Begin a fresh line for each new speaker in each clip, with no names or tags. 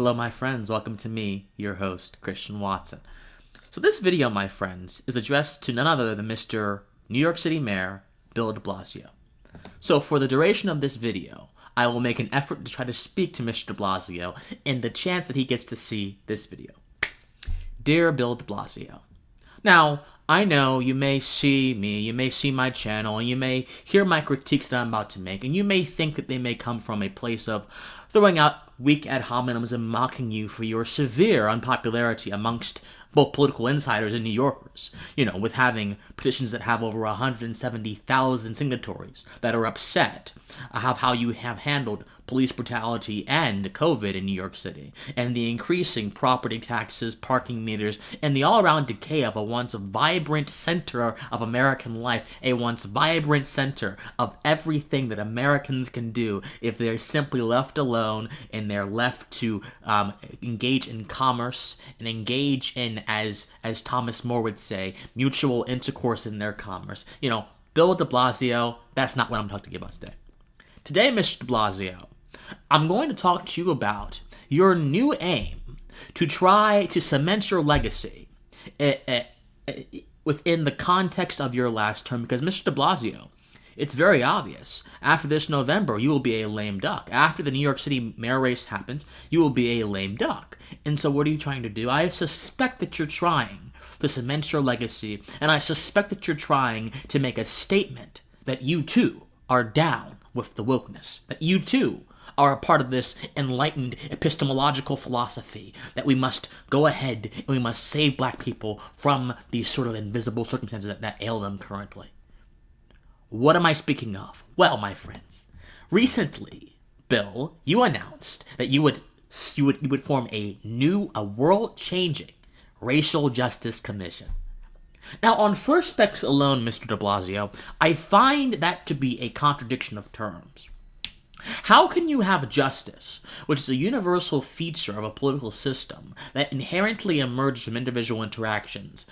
Hello my friends, welcome to me, your host, Christian Watson. So this video, my friends, is addressed to none other than Mr. New York City Mayor, Bill De Blasio. So for the duration of this video, I will make an effort to try to speak to Mr. De Blasio in the chance that he gets to see this video. Dear Bill De Blasio, now, I know you may see me, you may see my channel, and you may hear my critiques that I'm about to make, and you may think that they may come from a place of throwing out weak ad hominems and mocking you for your severe unpopularity amongst both political insiders and New Yorkers, with having petitions that have over 170,000 signatories that are upset of how you have handled police brutality and COVID in New York City, and the increasing property taxes, parking meters, and the all-around decay of a once vibrant center of American life, a once vibrant center of everything that Americans can do if they're simply left alone and they're left to engage in commerce and engage in, as Thomas More would say, mutual intercourse in their commerce. Bill De Blasio, that's not what I'm talking about today. Today, Mr. De Blasio, I'm going to talk to you about your new aim to try to cement your legacy within the context of your last term, because Mr. De Blasio, it's very obvious. After this November, you will be a lame duck. After the New York City mayor race happens, you will be a lame duck. And so what are you trying to do? I suspect that you're trying to cement your legacy, and I suspect that you're trying to make a statement that you too are down with the wokeness, that you too are a part of this enlightened epistemological philosophy, that we must go ahead and we must save black people from these sort of invisible circumstances that ail them currently. What am I speaking of? Well, my friends, recently, Bill, you announced that you would form a world-changing racial justice commission. Now, on first specs alone, Mr. De Blasio, I find that to be a contradiction of terms. How can you have justice, which is a universal feature of a political system that inherently emerges from individual interactions,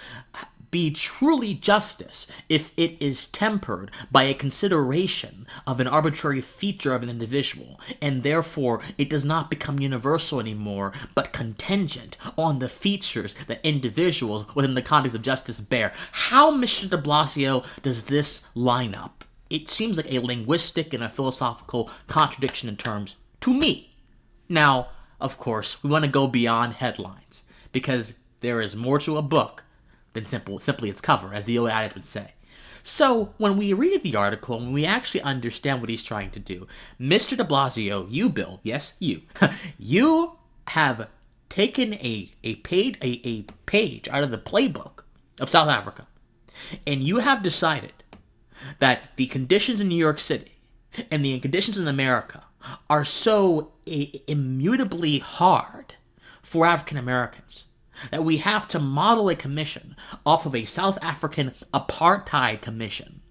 be truly justice if it is tempered by a consideration of an arbitrary feature of an individual, and therefore it does not become universal anymore, but contingent on the features that individuals within the context of justice bear? How, Mr. De Blasio, does this line up? It seems like a linguistic and a philosophical contradiction in terms to me. Now, of course, we want to go beyond headlines, because there is more to a book than simply its cover, as the old adage would say. So, when we read the article and we actually understand what he's trying to do, Mr. De Blasio, you, Bill, yes, you, you have taken a page out of the playbook of South Africa, and you have decided that the conditions in New York City and the conditions in America are so immutably hard for African Americans that we have to model a commission off of a South African apartheid commission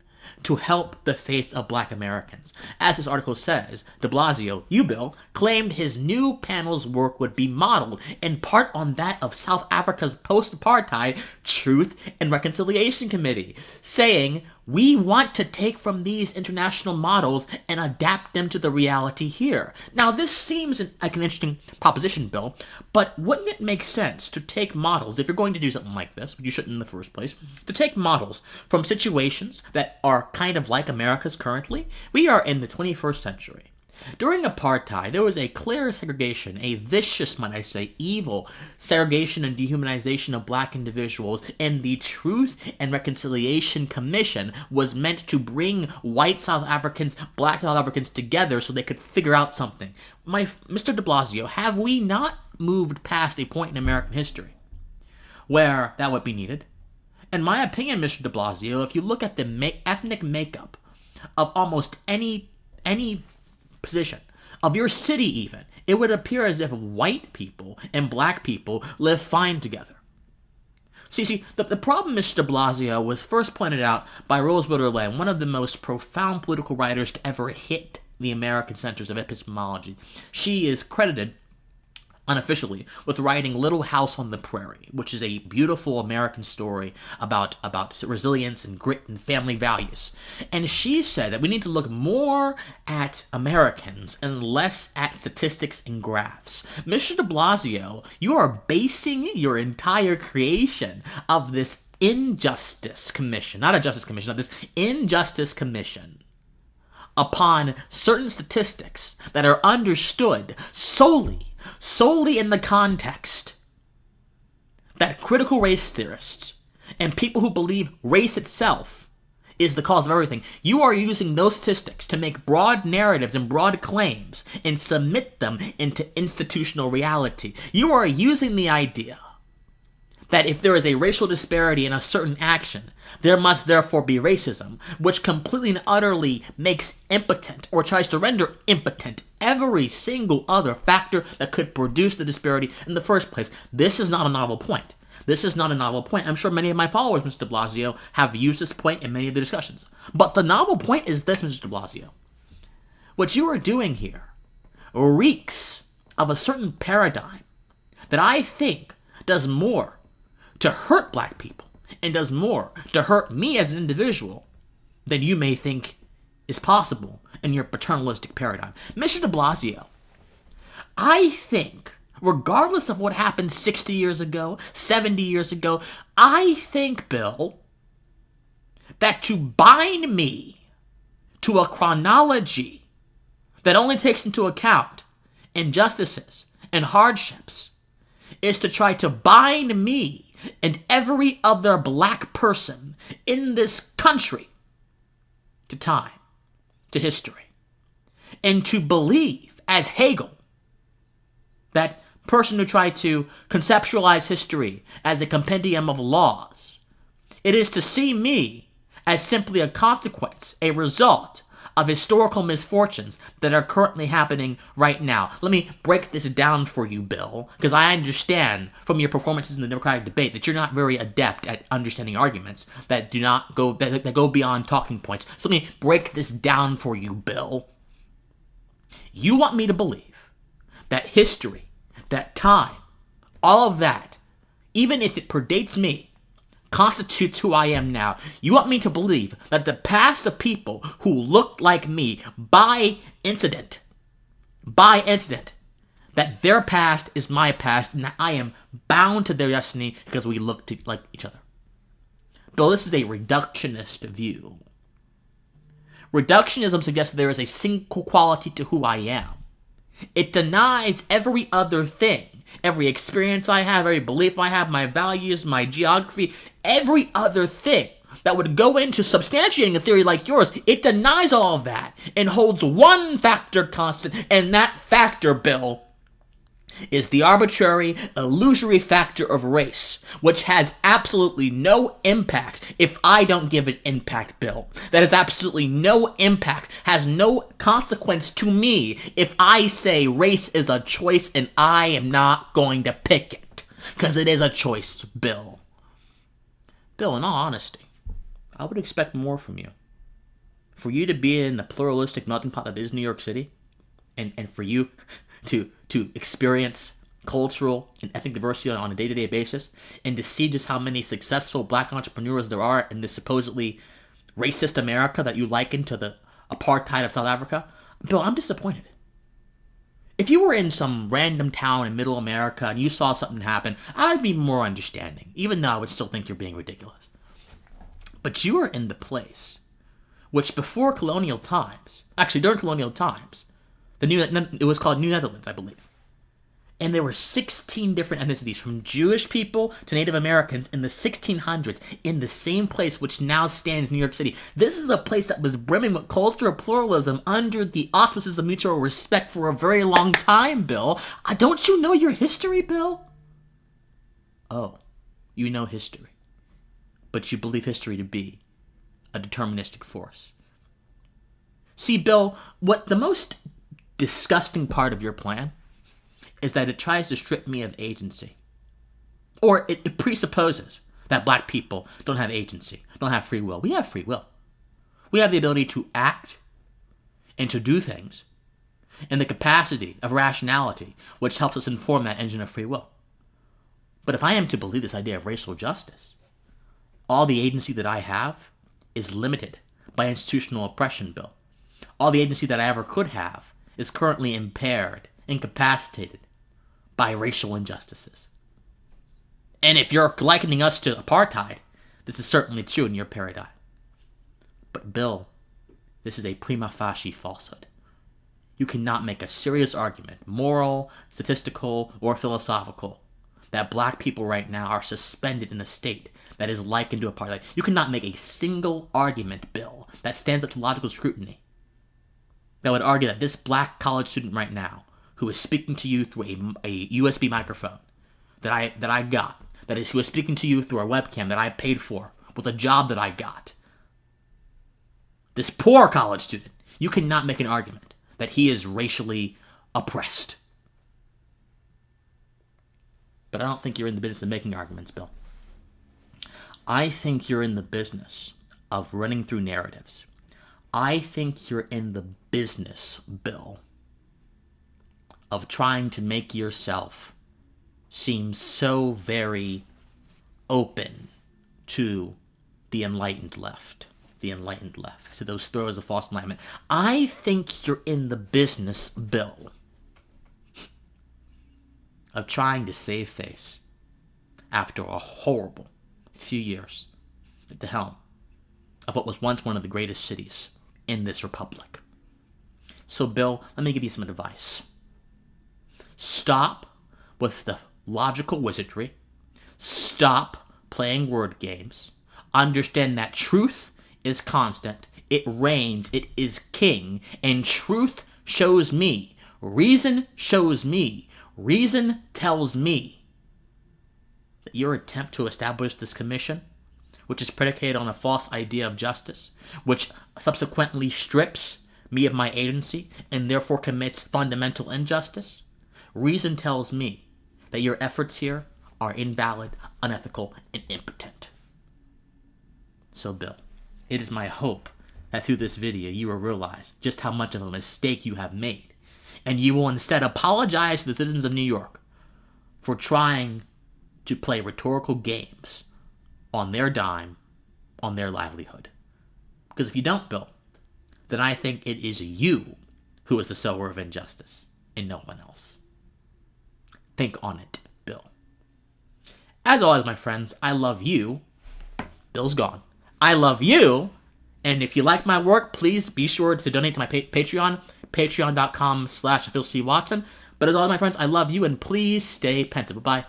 to help the fates of black Americans. As this article says, De Blasio, you, Bill, claimed his new panel's work would be modeled in part on that of South Africa's post-Apartheid Truth and Reconciliation Committee, saying, "We want to take from these international models and adapt them to the reality here." Now, this seems like an interesting proposition, Bill, but wouldn't it make sense to take models, if you're going to do something like this, but you shouldn't in the first place, to take models from situations that are kind of like America's currently? We are in the 21st century. During apartheid, there was a clear segregation, a vicious, might I say, evil segregation and dehumanization of black individuals, and the Truth and Reconciliation Commission was meant to bring white South Africans, black South Africans together so they could figure out something. Mr. De Blasio, have we not moved past a point in American history where that would be needed? In my opinion, Mr. De Blasio, if you look at the ethnic makeup of almost any position of your city, even, it would appear as if white people and black people live fine together. See, the problem, Mr. De Blasio, was first pointed out by Rose Witterland, one of the most profound political writers to ever hit the American centers of epistemology. She is credited unofficially, with writing Little House on the Prairie, which is a beautiful American story about resilience and grit and family values. And she said that we need to look more at Americans and less at statistics and graphs. Mr. De Blasio, you are basing your entire creation of this injustice commission, not a justice commission, of this injustice commission, upon certain statistics that are understood solely in the context that critical race theorists and people who believe race itself is the cause of everything. You are using those statistics to make broad narratives and broad claims and submit them into institutional reality. You are using the idea that if there is a racial disparity in a certain action, there must therefore be racism, which completely and utterly makes impotent or tries to render impotent every single other factor that could produce the disparity in the first place. This is not a novel point. This is not a novel point. I'm sure many of my followers, Mr. De Blasio, have used this point in many of the discussions. But the novel point is this, Mr. De Blasio. What you are doing here reeks of a certain paradigm that I think does more to hurt black people and does more to hurt me as an individual than you may think is possible in your paternalistic paradigm. Mr. De Blasio, I think, regardless of what happened 60 years ago, 70 years ago, I think, Bill, that to bind me to a chronology that only takes into account injustices and hardships is to try to bind me and every other black person in this country to time, to history, and to believe, as Hegel, that person who tried to conceptualize history as a compendium of laws, it is to see me as simply a consequence, a result of historical misfortunes that are currently happening right now. Let me break this down for you, Bill, because I understand from your performances in the Democratic debate that you're not very adept at understanding arguments that do not go that go beyond talking points. So let me break this down for you, Bill. You want me to believe that history, that time, all of that, even if it predates me, constitutes who I am now. You want me to believe that the past of people who looked like me by incident, that their past is my past and that I am bound to their destiny because we look like each other. Bill, this is a reductionist view. Reductionism suggests that there is a single quality to who I am. It denies every other thing. Every experience I have, every belief I have, my values, my geography, every other thing that would go into substantiating a theory like yours, it denies all of that and holds one factor constant, and that factor, Bill, is the arbitrary, illusory factor of race, which has absolutely no impact if I don't give it impact, Bill. That has absolutely no impact, has no consequence to me if I say race is a choice and I am not going to pick it. Because it is a choice, Bill. Bill, in all honesty, I would expect more from you. For you to be in the pluralistic melting pot that is New York City, and for you to experience cultural and ethnic diversity on a day-to-day basis, and to see just how many successful black entrepreneurs there are in this supposedly racist America that you liken to the apartheid of South Africa, Bill, I'm disappointed. If you were in some random town in middle America and you saw something happen, I'd be more understanding, even though I would still think you're being ridiculous. But you are in the place which before colonial times, actually during colonial times, it was called New Netherlands, I believe. And there were 16 different ethnicities, from Jewish people to Native Americans in the 1600s, in the same place which now stands New York City. This is a place that was brimming with cultural pluralism under the auspices of mutual respect for a very long time, Bill. Don't you know your history, Bill? Oh, you know history. But you believe history to be a deterministic force. See, Bill, what the most disgusting part of your plan is that it tries to strip me of agency. Or it presupposes that black people don't have agency, don't have free will. We have free will. We have the ability to act and to do things and the capacity of rationality, which helps us inform that engine of free will. But if I am to believe this idea of racial justice, all the agency that I have is limited by institutional oppression, Bill. All the agency that I ever could have is currently impaired, incapacitated by racial injustices. And if you're likening us to apartheid, this is certainly true in your paradigm. But Bill, this is a prima facie falsehood. You cannot make a serious argument, moral, statistical, or philosophical, that black people right now are suspended in a state that is likened to apartheid. You cannot make a single argument, Bill, that stands up to logical scrutiny, that would argue that this black college student right now, who is speaking to you through a USB microphone that I got, that is, who is speaking to you through a webcam that I paid for with a job that I got, this poor college student, you cannot make an argument that he is racially oppressed. But I don't think you're in the business of making arguments, Bill. I think you're in the business of running through narratives. I think you're in the business, Bill, of trying to make yourself seem so very open to the enlightened left, to those throwers of false enlightenment. I think you're in the business, Bill, of trying to save face after a horrible few years at the helm of what was once one of the greatest cities in this republic. So, Bill, let me give you some advice. Stop with the logical wizardry. Stop playing word games. Understand that truth is constant. It reigns. It is king. And truth shows me. Reason shows me. Reason tells me that your attempt to establish this commission, which is predicated on a false idea of justice, which subsequently strips me of my agency and therefore commits fundamental injustice, reason tells me that your efforts here are invalid, unethical, and impotent. So, Bill, it is my hope that through this video you will realize just how much of a mistake you have made, and you will instead apologize to the citizens of New York for trying to play rhetorical games on their dime, on their livelihood. Because if you don't, Bill, then I think it is you who is the sower of injustice, and no one else. Think on it, Bill. As always, my friends, I love you. Bill's gone. I love you. And if you like my work, please be sure to donate to my Patreon, patreon.com/PhilCWatson. But as always, my friends, I love you, and please stay pensive. Bye-bye.